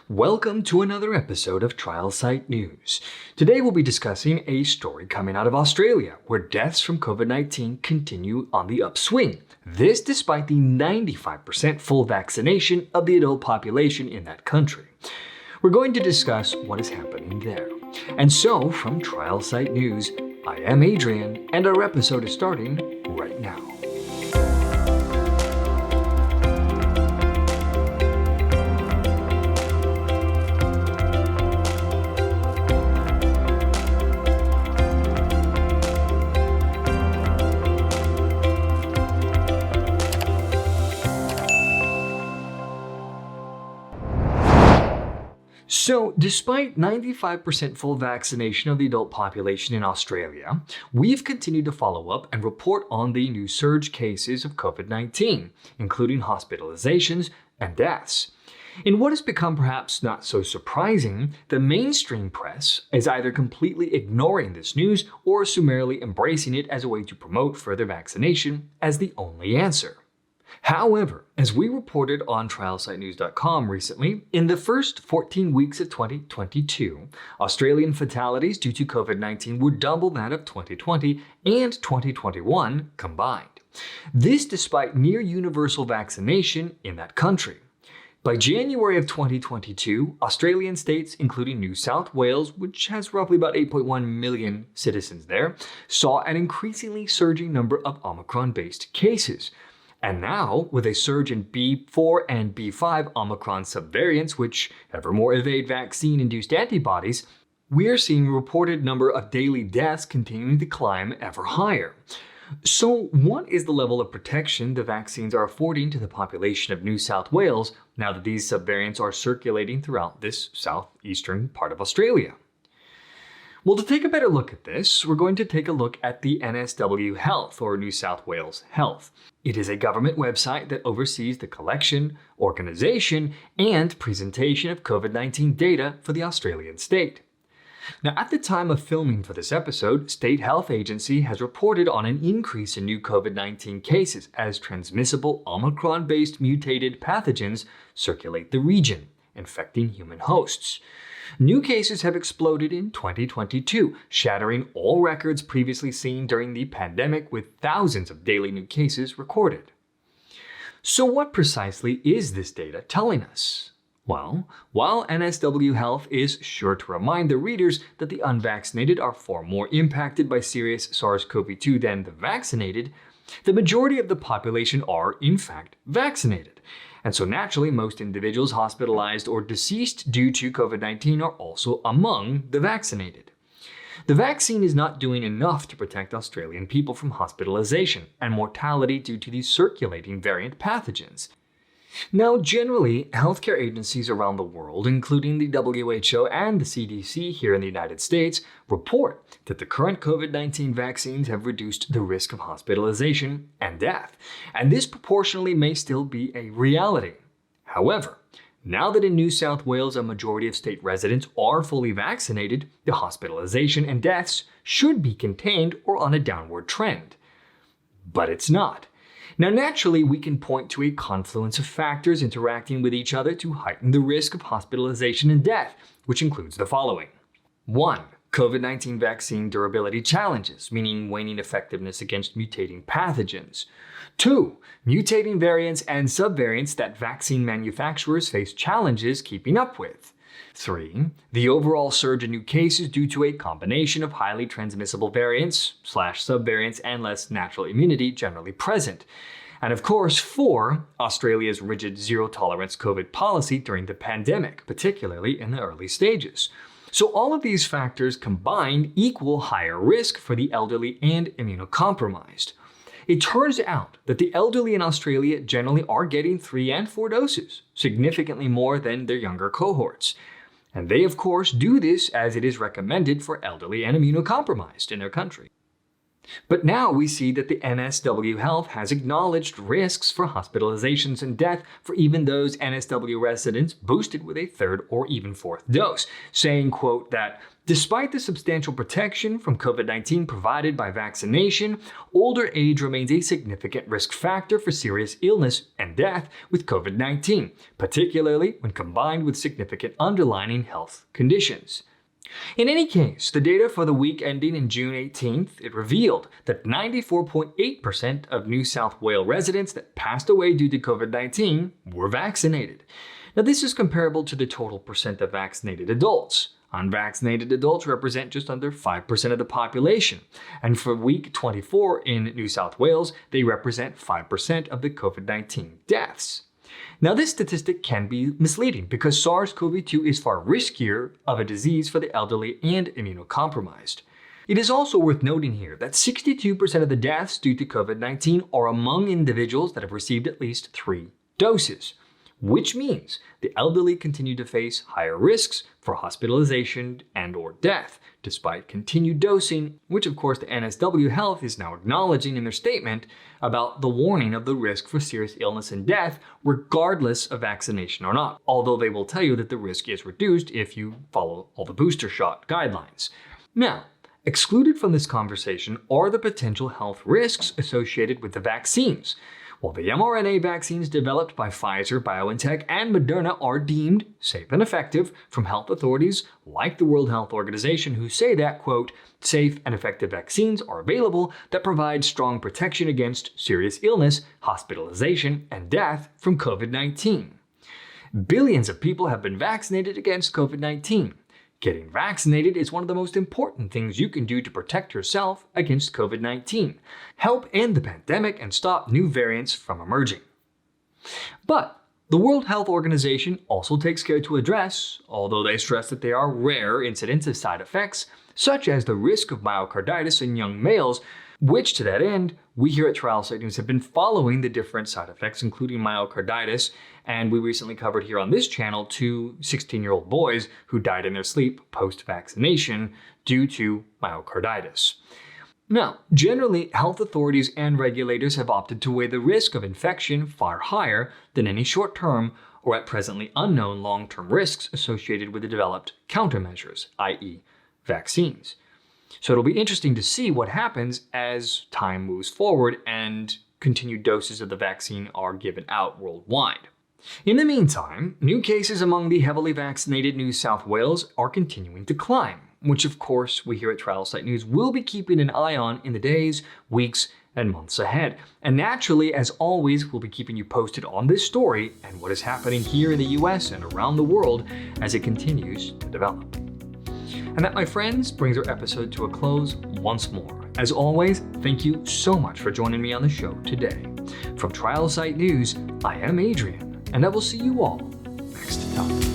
Welcome to another episode of TrialSite News. Today we'll be discussing a story coming out of Australia where deaths from COVID-19 continue on the upswing. This despite the 95% full vaccination of the adult population in that country. We're going to discuss what is happening there. And so, from TrialSite News, I am Adrian, and our episode is starting right now. So, despite 95% full vaccination of the adult population in Australia, we've continued to follow up and report on the new surge cases of COVID-19, including hospitalizations and deaths. In what has become perhaps not so surprising, the mainstream press is either completely ignoring this news or summarily embracing it as a way to promote further vaccination as the only answer. However, as we reported on TrialSiteNews.com recently, in the first 14 weeks of 2022, Australian fatalities due to COVID-19 were double that of 2020 and 2021 combined. This despite near universal vaccination in that country. By January of 2022, Australian states, including New South Wales, which has roughly about 8.1 million citizens there, saw an increasingly surging number of Omicron-based cases. And now, with a surge in B.4 and B.5 Omicron subvariants, which ever more evade vaccine-induced antibodies, we're seeing a reported number of daily deaths continuing to climb ever higher. So, what is the level of protection the vaccines are affording to the population of New South Wales now that these subvariants are circulating throughout this southeastern part of Australia? Well, to take a better look at this, we're going to take a look at the NSW Health, or New South Wales Health. It is a government website that oversees the collection, organization, and presentation of COVID-19 data for the Australian state. Now, at the time of filming for this episode, State Health Agency has reported on an increase in new COVID-19 cases as transmissible Omicron-based mutated pathogens circulate the region, infecting human hosts. New cases have exploded in 2022, shattering all records previously seen during the pandemic with thousands of daily new cases recorded. So what precisely is this data telling us? Well, while NSW Health is sure to remind the readers that the unvaccinated are far more impacted by serious SARS-CoV-2 than the vaccinated, the majority of the population are, in fact, vaccinated. And so naturally, most individuals hospitalized or deceased due to COVID-19 are also among the vaccinated. The vaccine is not doing enough to protect Australian people from hospitalization and mortality due to these circulating variant pathogens. Now, generally, healthcare agencies around the world, including the WHO and the CDC here in the United States, report that the current COVID-19 vaccines have reduced the risk of hospitalization and death, and this proportionally may still be a reality. However, now that in New South Wales a majority of state residents are fully vaccinated, the hospitalization and deaths should be contained or on a downward trend. But it's not. Now, naturally, we can point to a confluence of factors interacting with each other to heighten the risk of hospitalization and death, which includes the following. 1. COVID-19 vaccine durability challenges, meaning waning effectiveness against mutating pathogens. 2. Mutating variants and subvariants that vaccine manufacturers face challenges keeping up with. 3. The overall surge in new cases due to a combination of highly transmissible variants/subvariants and less natural immunity generally present. And of course, 4. Australia's rigid zero-tolerance COVID policy during the pandemic, particularly in the early stages. So all of these factors combined equal higher risk for the elderly and immunocompromised. It turns out that the elderly in Australia generally are getting 3 and 4 doses, significantly more than their younger cohorts. And they, of course, do this as it is recommended for elderly and immunocompromised in their country. But now we see that the NSW Health has acknowledged risks for hospitalizations and death for even those NSW residents boosted with a third or even fourth dose, saying, quote, that despite the substantial protection from COVID-19 provided by vaccination, older age remains a significant risk factor for serious illness and death with COVID-19, particularly when combined with significant underlying health conditions. In any case, the data for the week ending in June 18th, it revealed that 94.8% of New South Wales residents that passed away due to COVID-19 were vaccinated. Now, this is comparable to the total percent of vaccinated adults. Unvaccinated adults represent just under 5% of the population, and for week 24 in New South Wales, they represent 5% of the COVID-19 deaths. Now, this statistic can be misleading because SARS-CoV-2 is far riskier of a disease for the elderly and immunocompromised. It is also worth noting here that 62% of the deaths due to COVID-19 are among individuals that have received at least 3 doses, which means the elderly continue to face higher risks for hospitalization and/or death, despite continued dosing, which of course the NSW Health is now acknowledging in their statement about the warning of the risk for serious illness and death, regardless of vaccination or not, although they will tell you that the risk is reduced if you follow all the booster shot guidelines. Now, excluded from this conversation are the potential health risks associated with the vaccines. While the mRNA vaccines developed by Pfizer, BioNTech, and Moderna are deemed safe and effective from health authorities like the World Health Organization, who say that, quote, safe and effective vaccines are available that provide strong protection against serious illness, hospitalization, and death from COVID-19. Billions of people have been vaccinated against COVID-19. Getting vaccinated is one of the most important things you can do to protect yourself against COVID-19, help end the pandemic, and stop new variants from emerging. But the World Health Organization also takes care to address, although they stress that they are rare incidents of side effects, such as the risk of myocarditis in young males, which to that end, we here at TrialSite News have been following the different side effects, including myocarditis, and we recently covered here on this channel 2 16-year-old boys who died in their sleep post-vaccination due to myocarditis. Now, generally, health authorities and regulators have opted to weigh the risk of infection far higher than any short-term or at presently unknown long-term risks associated with the developed countermeasures, i.e. vaccines. So it'll be interesting to see what happens as time moves forward and continued doses of the vaccine are given out worldwide. In the meantime, new cases among the heavily vaccinated New South Wales are continuing to climb, which of course we here at TrialSite News will be keeping an eye on in the days, weeks, and months ahead. And naturally, as always, we'll be keeping you posted on this story and what is happening here in the US and around the world as it continues to develop. And that, my friends, brings our episode to a close once more. As always, thank you so much for joining me on the show today. From TrialSite News, I am Adrian, and I will see you all next time.